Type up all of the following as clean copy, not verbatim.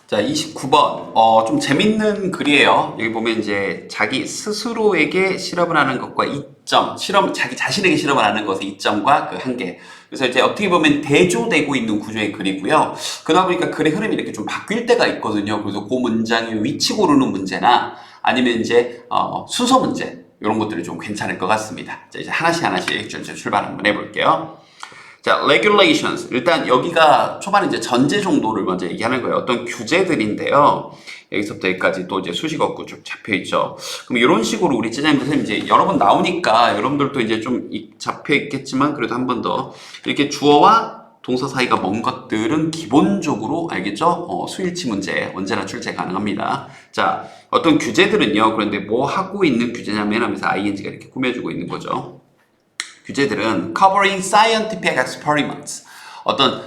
자, 29번. 좀 재밌는 글이에요. 여기 보면 이제 자기 스스로에게 실험을 하는 것과 이점, 자기 자신에게 실험을 하는 것의 이점과 그 한계. 그래서 이제 어떻게 보면 대조되고 있는 구조의 글이고요. 그러다 보니까 글의 흐름이 이렇게 좀 바뀔 때가 있거든요. 그래서 그 문장의 위치 고르는 문제나 아니면 이제, 순서 문제. 이런 것들이 좀 괜찮을 것 같습니다. 자, 이제 하나씩 출발 한번 해볼게요. 자, regulations. 일단 여기가 초반에 이제 전제 정도를 먼저 얘기하는 거예요. 어떤 규제들인데요. 여기서부터 여기까지 또 이제 수식어구 쭉 잡혀 있죠. 그럼 이런 식으로 우리 찌장님 선생님 이제 여러 번 나오니까 여러분들도 이제 좀 잡혀 있겠지만 그래도 한 번 더 이렇게 주어와 동사 사이가 먼 것들은 기본적으로 알겠죠? 수일치 문제 언제나 출제 가능합니다. 자, 어떤 규제들은요. 그런데 뭐 하고 있는 규제냐면 하면서 ing가 이렇게 꾸며주고 있는 거죠. 규제들은 covering scientific experiments. 어떤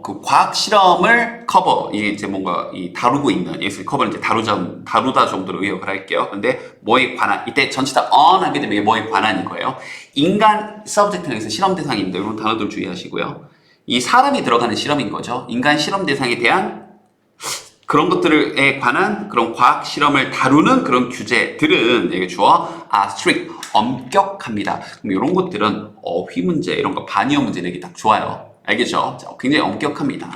그 과학 실험을 커버, 이게 이제 뭔가 다루고 있는, 여기서 커버는 이제 다루다 정도로 의역을 할게요. 근데 뭐에 관한, 이때 전체 다 on 하게 되면 이게 뭐에 관한인 거예요. 인간 subject에서 실험 대상입니다. 이런 단어들 주의하시고요. 이 사람이 들어가는 실험인 거죠. 인간 실험 대상에 대한 그런 것들에 관한 그런 과학 실험을 다루는 그런 규제들은 여기 주어 strict, 엄격합니다. 그럼 이런 것들은 어휘 문제, 이런 거 반의어 문제 내기 딱 좋아요. 알겠죠? 자, 굉장히 엄격합니다.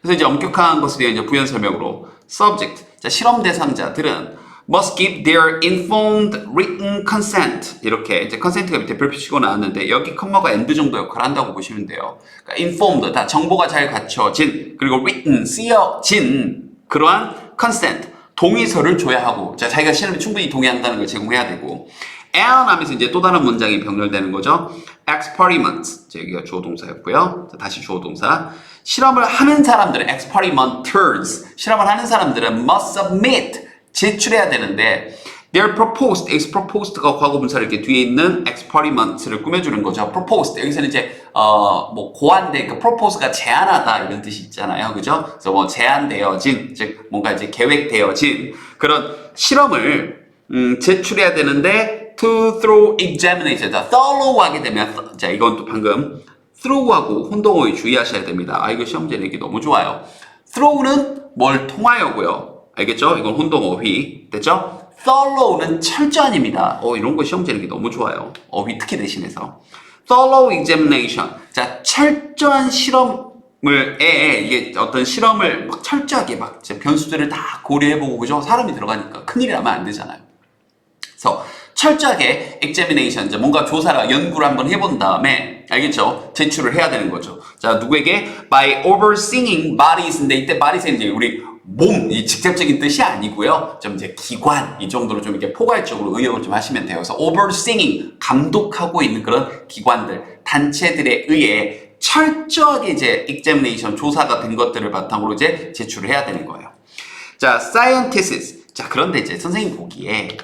그래서 이제 엄격한 것에 대한 이제 부연 설명으로 subject, 자, 실험 대상자들은 must give their informed written consent. 이렇게 이제 consent가 밑에 별표 치고 나왔는데 여기 컴마가 and 정도 역할을 한다고 보시면 돼요. 그러니까 informed, 다 정보가 잘 갖춰진, 그리고 written, 쓰여진 그러한 consent, 동의서를 줘야 하고, 자, 자기가 실험에 충분히 동의한다는 걸 제공해야 되고, and 하면서 이제 또 다른 문장이 병렬되는 거죠. experiments, 여기가 주어 동사였고요. 자, 다시 주어 동사. 실험을 하는 사람들은 experimenters, 실험을 하는 사람들은 must submit, 제출해야 되는데 their proposed, is proposed가 과거 분사를 이렇게 뒤에 있는 experiment를 꾸며주는 거죠. proposed, 여기서는 이제 뭐 고안된, 그 propose가 제안하다 이런 뜻이 있잖아요, 그죠? 그래서 뭐 제안되어진, 즉 뭔가 이제 계획되어진 그런 실험을 제출해야 되는데 to through examination, 자, thorough 하게 되면, 자, 이건 또 방금 through하고 혼동어휘 주의하셔야 됩니다. 아, 이거 시험제 내기 너무 좋아요. through는 뭘 통하여고요. 알겠죠? 이건 혼동어휘. 됐죠? thorough는 철저한입니다. 이런 거 시험 제는 게 너무 좋아요. 어휘 특히 대신해서. thorough examination. 자, 철저한 실험을, 이게 어떤 실험을 막 철저하게 막 변수들을 다 고려해보고, 그죠? 사람이 들어가니까 큰일이 나면 안 되잖아요. 그래서 철저하게 examination, 이제 뭔가 조사를, 연구를 한번 해본 다음에, 알겠죠? 제출을 해야 되는 거죠. 자, 누구에게? by overseeing bodies인데, 이때 bodies는 이제 우리 몸, 이 직접적인 뜻이 아니고요. 좀 이제 기관, 이 정도로 좀 이렇게 포괄적으로 의역을 좀 하시면 돼요. 그래서 overseeing, 감독하고 있는 그런 기관들, 단체들에 의해 철저하게 이제 examination, 조사가 된 것들을 바탕으로 이제 제출을 해야 되는 거예요. 자, scientists. 자, 그런데 이제 선생님 보기에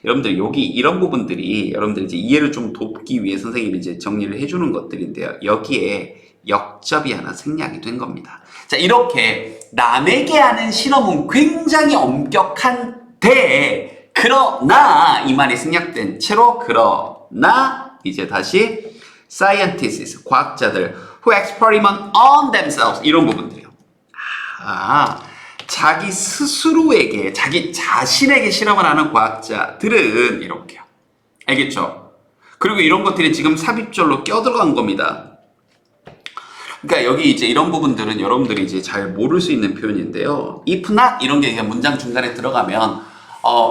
여러분들 여기 이런 부분들이 여러분들 이제 이해를 좀 돕기 위해 선생님이 이제 정리를 해주는 것들인데요. 여기에 역접이 하나 생략이 된 겁니다. 자, 이렇게 남에게 하는 실험은 굉장히 엄격한데, 그러나 이 말이 생략된 채로, 그러나 이제 다시 scientists, 과학자들 who experiment on themselves, 이런 부분들이요. 자기 스스로에게, 자기 자신에게 실험을 하는 과학자들은 이렇게요. 알겠죠? 그리고 이런 것들이 지금 삽입절로 껴들어간 겁니다. 그러니까 여기 이제 이런 부분들은 여러분들이 이제 잘 모를 수 있는 표현인데요. if not 이런 게 그냥 문장 중간에 들어가면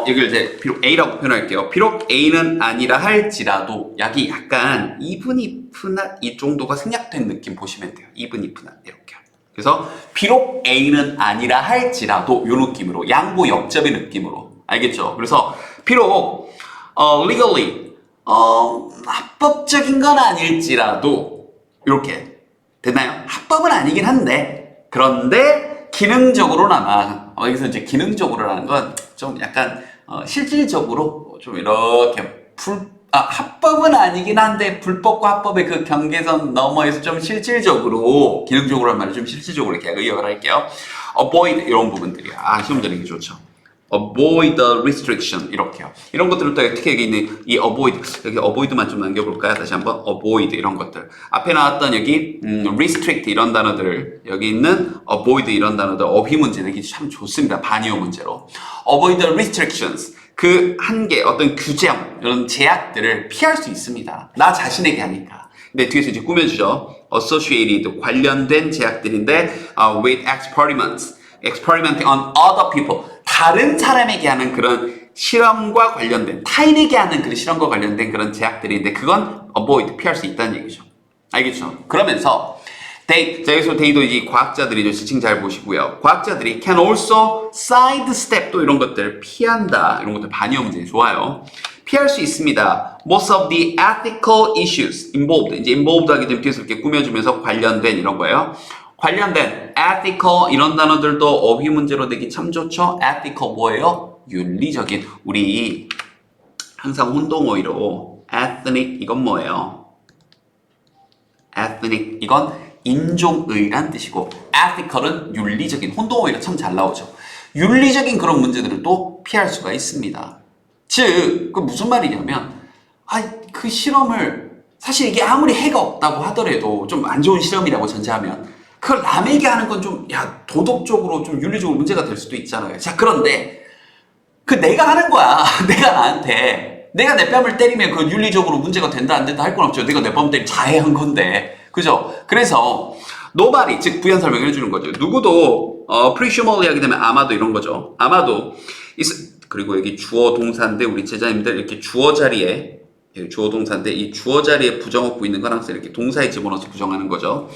여기를 이제 비록 A라고 표현할게요. 비록 A는 아니라 할지라도 여기 약간 even if not 이 정도가 생략된 느낌 보시면 돼요. even if not 이렇게. 그래서 비록 A는 아니라 할지라도 이 느낌으로, 양보 역접의 느낌으로. 알겠죠? 그래서 비록 legally 합법적인 건 아닐지라도 이렇게 됐나요? 합법은 아니긴 한데, 그런데 기능적으로나마, 여기서 이제 기능적으로라는 건 좀 약간 실질적으로 좀 이렇게 합법은 아니긴 한데 불법과 합법의 그 경계선 너머에서 좀 실질적으로, 기능적으로 한 말을 좀 실질적으로 이렇게 의역을 할게요. avoid 이런 부분들이야. 시험 전형이 좋죠. avoid the restriction 이렇게요. 이런 것들을 또 어떻게 여기 있는 이 avoid 여기 avoid만 좀 남겨볼까요? 다시 한번 avoid 이런 것들 앞에 나왔던 여기 restrict 이런 단어들 여기 있는 avoid 이런 단어들 어휘 문제 내기 참 좋습니다. 반의어 문제로 avoid the restrictions 그 한계 어떤 규정 이런 제약들을 피할 수 있습니다. 나 자신에게 하니까. 근데 뒤에서 이제 꾸며주죠. associated 관련된 제약들인데 with experimenting on other people 다른 사람에게 하는 그런 실험과 관련된 타인에게 하는 그런 실험과 관련된 그런 제약들인데 그건 avoid 피할 수 있다는 얘기죠. 알겠죠? 그러면서 they 자 여기서 they도 이제 과학자들이죠. 지칭 잘 보시고요. 과학자들이 can also sidestep 또 이런 것들을 피한다. 이런 것들 반의어 문제 좋아요. 피할 수 있습니다. Most of the ethical issues involved 이제 involved 하기 때문에 뒤에서 이렇게 꾸며주면서 관련된 이런 거예요. 관련된 ethical 이런 단어들도 어휘 문제로 내기 참 좋죠. ethical 뭐예요? 윤리적인 우리 항상 혼동어휘로 ethnic 이건 뭐예요? ethnic 이건 인종의란 뜻이고 ethical은 윤리적인 혼동어휘로 참 잘 나오죠. 윤리적인 그런 문제들을 또 피할 수가 있습니다. 즉, 그 무슨 말이냐면 그 실험을 사실 이게 아무리 해가 없다고 하더라도 좀 안 좋은 실험이라고 전제하면 그걸 남에게 하는 건 좀 도덕적으로 좀 윤리적으로 문제가 될 수도 있잖아요. 자 그런데 그 내가 하는 거야. 내가 나한테 내가 내 뺨을 때리면 그 윤리적으로 문제가 된다 안 된다 할 건 없죠. 내가 내 뺨 때리면 자해한 건데 그죠? 그래서 nobody 즉 부연 설명을 해주는 거죠. 누구도 presumably 하게 되면 아마도 이런 거죠. 아마도 그리고 여기 주어 동사인데 우리 제자님들 이렇게 주어 자리에 주어 동사인데 이 주어 자리에 부정어구 있는 건 항상 이렇게 동사에 집어넣어서 부정하는 거죠.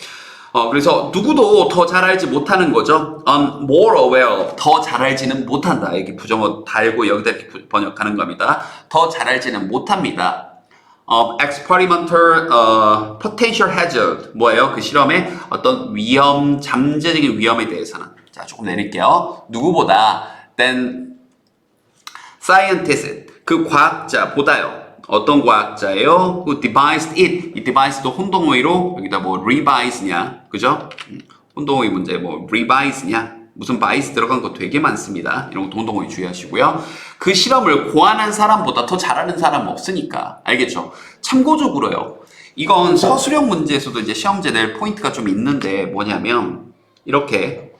그래서 누구도 더 잘 알지 못하는 거죠. more aware of 더 잘 알지는 못한다. 여기 부정어 달고 여기다 이렇게 번역하는 겁니다. 더 잘 알지는 못합니다. experimental potential hazard 뭐예요? 그 실험의 어떤 위험, 잠재적인 위험에 대해서는 자 조금 내릴게요. 누구보다 than scientist 그 과학자보다요. 어떤 과학자예요? Who devised it. 이 devised도 혼동어휘로 여기다 뭐 revise냐, 그죠? 혼동어휘 문제 뭐 revise냐, 무슨 bias 들어간 거 되게 많습니다. 이런 것도 혼동어휘 주의하시고요. 그 실험을 고안한 사람보다 더 잘하는 사람 없으니까 알겠죠? 참고적으로요. 이건 서술형 문제에서도 이제 시험제 낼 포인트가 좀 있는데 뭐냐면 이렇게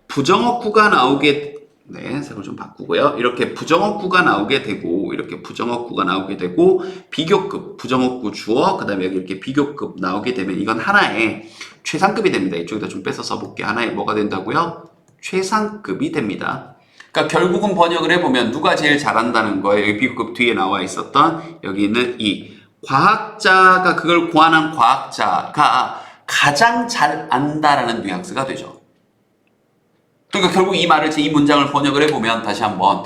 부정어구가 나오게 네, 색을 좀 바꾸고요. 이렇게 부정어구가 나오게 되고, 이렇게 부정어구가 나오게 되고, 비교급, 부정어구 주어, 그 다음에 여기 이렇게 비교급 나오게 되면 이건 하나의 최상급이 됩니다. 이쪽에다 좀 뺏어 써볼게. 하나의 뭐가 된다고요? 최상급이 됩니다. 그러니까 결국은 번역을 해보면 누가 제일 잘한다는 거예요. 여기 비교급 뒤에 나와 있었던 여기 있는 이 과학자가 그걸 고안한 과학자가 가장 잘 안다라는 뉘앙스가 되죠. 그러니까 결국 이 말을 이 문장을 번역을 해보면 다시 한번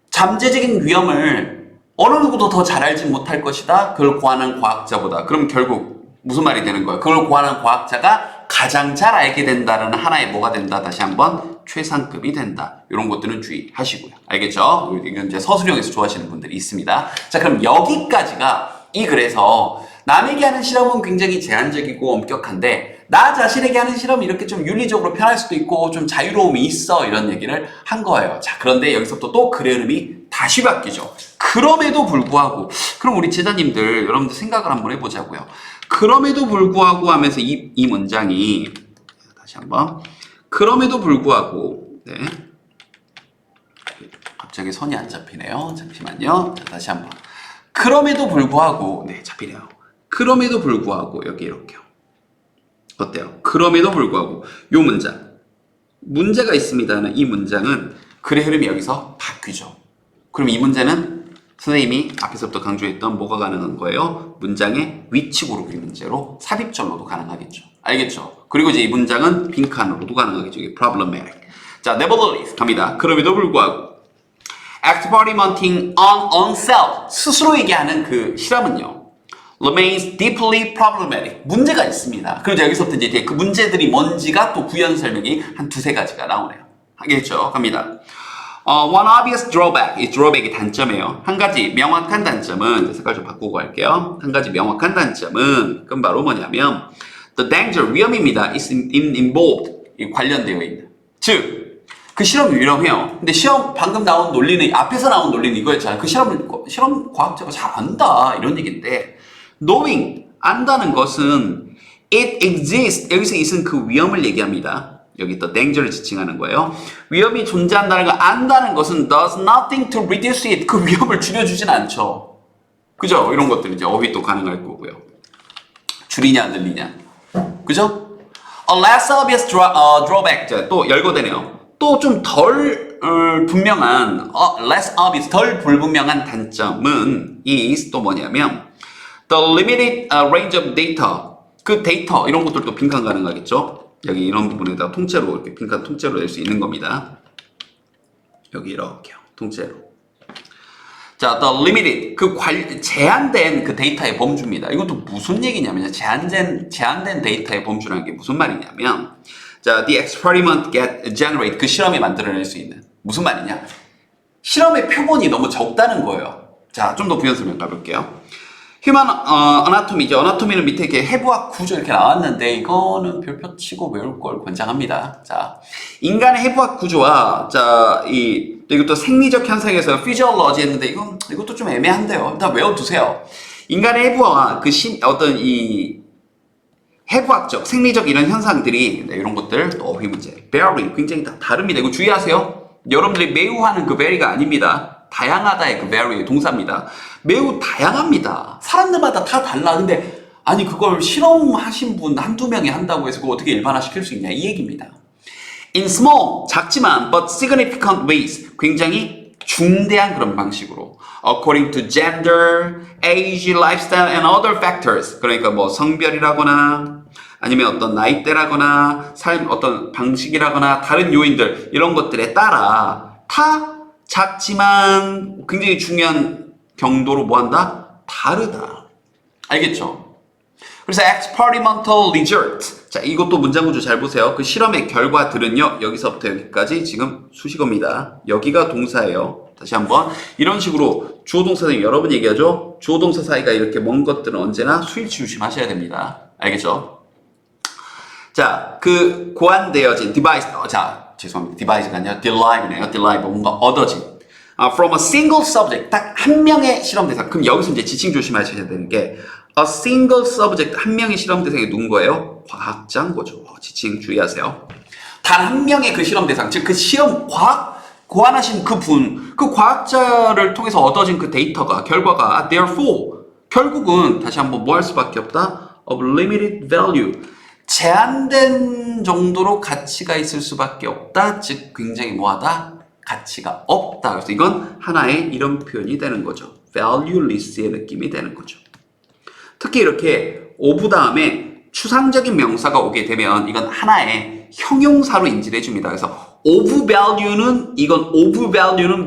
잠재적인 위험을 어느 누구도 더 잘 알지 못할 것이다. 그걸 고안한 과학자보다. 그럼 결국 무슨 말이 되는 거예요? 그걸 고안한 과학자가 가장 잘 알게 된다라는 하나의 뭐가 된다. 다시 한번 최상급이 된다. 이런 것들은 주의하시고요. 알겠죠? 이건 이제 서술형에서 좋아하시는 분들이 있습니다. 자, 그럼 여기까지가 이 글에서 남에게 하는 실험은 굉장히 제한적이고 엄격한데 나 자신에게 하는 실험이 이렇게 좀 윤리적으로 편할 수도 있고 좀 자유로움이 있어 이런 얘기를 한 거예요. 자, 그런데 여기서부터 또 글의 흐름이 다시 바뀌죠. 그럼에도 불구하고 그럼 우리 제자님들 여러분들 생각을 한번 해보자고요. 그럼에도 불구하고 하면서 이 문장이 다시 한번 그럼에도 불구하고 네. 갑자기 선이 안 잡히네요. 잠시만요. 자, 다시 한번 그럼에도 불구하고 네 잡히네요. 그럼에도 불구하고 여기 이렇게요. 어때요? 그럼에도 불구하고 요 문장 문제가 있습니다는 이 문장은 글의 흐름이 여기서 바뀌죠. 그럼 이 문제는 선생님이 앞에서부터 강조했던 뭐가 가능한 거예요? 문장의 위치 고르기 문제로 삽입절로도 가능하겠죠. 알겠죠? 그리고 이제 이 문장은 빈칸으로도 가능하겠죠. 이게 problematic. 자, nevertheless 갑니다. 그럼에도 불구하고 experimenting on oneself 스스로에게 하는 그 실험은요. remains deeply problematic. 문제가 있습니다. 그리고 여기서부터 이제 그 문제들이 뭔지가 또 구현 설명이 한 두세 가지가 나오네요. 알겠죠? 갑니다. One obvious drawback. 이 drawback이 단점이에요. 한 가지 명확한 단점은 색깔 좀 바꾸고 할게요. 한 가지 명확한 단점은 그건 바로 뭐냐면 the danger 위험입니다. is involved. 관련되어 있는. 즉 그 실험이 위험해요. 근데 시험 방금 나온 논리는 앞에서 나온 논리는 이거였잖아요. 그 실험 과학자가 잘 안다 이런 얘기인데 knowing 안다는 것은 it exists 여기서 it은 그 위험을 얘기합니다. 여기 또 danger를 지칭하는 거예요. 위험이 존재한다는 걸 안다는 것은 does nothing to reduce it 그 위험을 줄여주진 않죠. 그죠? 이런 것들 이제 어휘 또 가능할 거고요. 줄이냐 늘리냐. 그죠? A less obvious drawback 또 열거되네요. 또 좀 덜 분명한 less obvious 덜 불분명한 단점은 is 또 뭐냐면 the limited range of data 그 데이터 이런 것들도 빈칸 가능하겠죠. 여기 이런 부분에다 통째로 이렇게 빈칸 통째로 낼 수 있는 겁니다. 여기 이렇게요. 통째로. 자, the limited 그 제한된 그 데이터의 범주입니다. 이것도 무슨 얘기냐면 제한된 데이터의 범주라는 게 무슨 말이냐면 자, the experiment get generate 그 실험이 만들어낼 수 있는 무슨 말이냐? 실험의 표본이 너무 적다는 거예요. 자, 좀 더 부연 설명 가볼게요. 휴먼 어나토미죠. 어나토미는 밑에 이렇게 해부학 구조 이렇게 나왔는데 이거는 별표 치고 외울 걸 권장합니다. 자, 인간의 해부학 구조와 자, 이것도 생리적 현상에서 피지올로지 했는데 이것도 좀 애매한데요. 일단 외워두세요. 인간의 해부와 그 어떤 이 해부학적, 생리적 이런 현상들이 이런 것들 또 어휘 문제, vary 굉장히 다 다릅니다. 이거 주의하세요. 여러분들이 매우 하는 그 very가 아닙니다. 다양하다의 그 vary 동사입니다. 매우 다양합니다. 사람들마다 다 달라. 근데 아니 그걸 실험하신 분 한두 명이 한다고 해서 그거 어떻게 일반화시킬 수 있냐 이 얘기입니다. In small, 작지만 but significant ways 굉장히 중대한 그런 방식으로 according to gender, age, lifestyle and other factors 그러니까 뭐 성별이라거나 아니면 어떤 나이대라거나 삶 어떤 방식이라거나 다른 요인들 이런 것들에 따라 다 작지만 굉장히 중요한 경도로 뭐한다? 다르다. 알겠죠? 그래서 experimental result 자 이것도 문장 구조 잘 보세요. 그 실험의 결과들은요 여기서부터 여기까지 지금 수식어입니다. 여기가 동사예요. 다시 한번 이런 식으로 주어동사 선생님 여러 번 얘기하죠. 주어동사 사이가 이렇게 먼 것들은 언제나 수일치 조심하셔야 됩니다. 알겠죠? 자, 그 고안되어진 device 자 죄송합니다. device가 아니라 derive네요. derive 뭔가 얻어진 from a single subject 딱 한 명의 실험 대상. 그럼 여기서 이제 지칭 조심하셔야 되는 게 a single subject 한 명의 실험 대상이 누군 거예요? 과학자인 거죠. 지칭 주의하세요. 단 한 명의 그 실험 대상, 즉 그 실험 고안하신 그 분, 그 과학자를 통해서 얻어진 그 데이터가 결과가 therefore 결국은 다시 한번 뭐 할 수밖에 없다? of limited value 제한된 정도로 가치가 있을 수밖에 없다. 즉 굉장히 뭐하다? 가치가 없다. 그래서 이건 하나의 이런 표현이 되는 거죠. valueless의 느낌이 되는 거죠. 특히 이렇게 of 다음에 추상적인 명사가 오게 되면 이건 하나의 형용사로 인지를 해줍니다. 그래서 of value는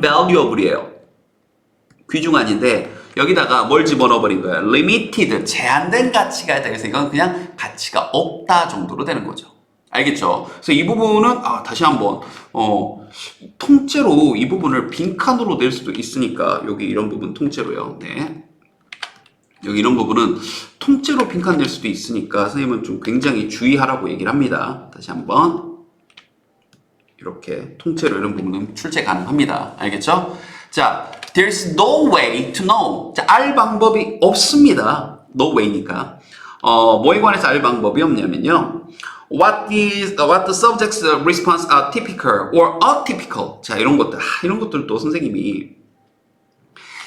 valuable이에요. 귀중한인데 여기다가 뭘 집어넣어버린 거예요? limited, 제한된 가치가 있다. 그래서 이건 그냥 가치가 없다 정도로 되는 거죠. 알겠죠? 그래서 이 부분은 다시 한번 통째로 이 부분을 빈칸으로 낼 수도 있으니까 여기 이런 부분 통째로요. 네. 여기 이런 부분은 통째로 빈칸 낼 수도 있으니까 선생님은 좀 굉장히 주의하라고 얘기를 합니다. 다시 한번 이렇게 통째로 이런 부분은 출제 가능합니다. 알겠죠? 자, there's no way to know. 자, 알 방법이 없습니다. no way니까. 뭐에 관해서 알 방법이 없냐면요. what the subject's response are typical or atypical. 자, 이런 것들. 이런 것들도 선생님이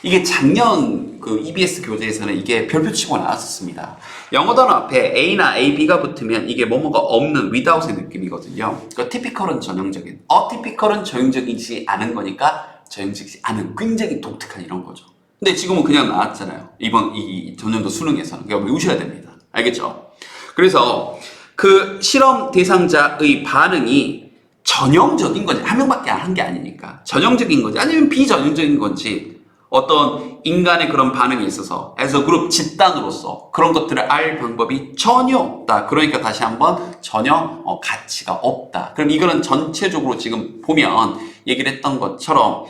이게 작년 그 EBS 교재에서는 이게 별표 치고 나왔었습니다. 영어 단어 앞에 A나 A, B가 붙으면 이게 뭐뭐가 없는 without의 느낌이거든요. 그 typical은 전형적인, atypical은 전형적이지 않은 거니까 전형적이지 않은 굉장히 독특한 이런 거죠. 근데 지금은 그냥 나왔잖아요. 이번 이 전년도 수능에서는. 그러니까 외우셔야 됩니다. 알겠죠? 그래서 그 실험 대상자의 반응이 전형적인 건지 한 명밖에 한 게 아니니까 전형적인 건지 아니면 비전형적인 건지 어떤 인간의 그런 반응에 있어서 as a group 집단으로서 그런 것들을 알 방법이 전혀 없다. 그러니까 다시 한번 전혀 가치가 없다. 그럼 이거는 전체적으로 지금 보면 얘기를 했던 것처럼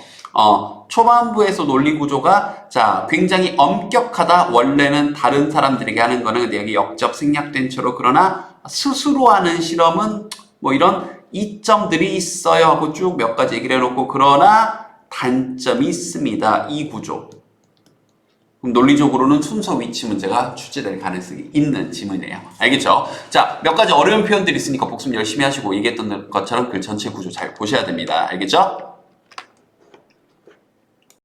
초반부에서 논리 구조가 자 굉장히 엄격하다. 원래는 다른 사람들에게 하는 거는 근데 여기 역접 생략된 채로 그러나 스스로 하는 실험은 뭐 이런 이점들이 있어요 하고 쭉 몇 가지 얘기를 해놓고 그러나 단점이 있습니다. 이 구조. 그럼 논리적으로는 순서 위치 문제가 출제될 가능성이 있는 지문이에요. 알겠죠? 자, 몇 가지 어려운 표현들이 있으니까 복습 열심히 하시고 얘기했던 것처럼 글 전체 구조 잘 보셔야 됩니다. 알겠죠?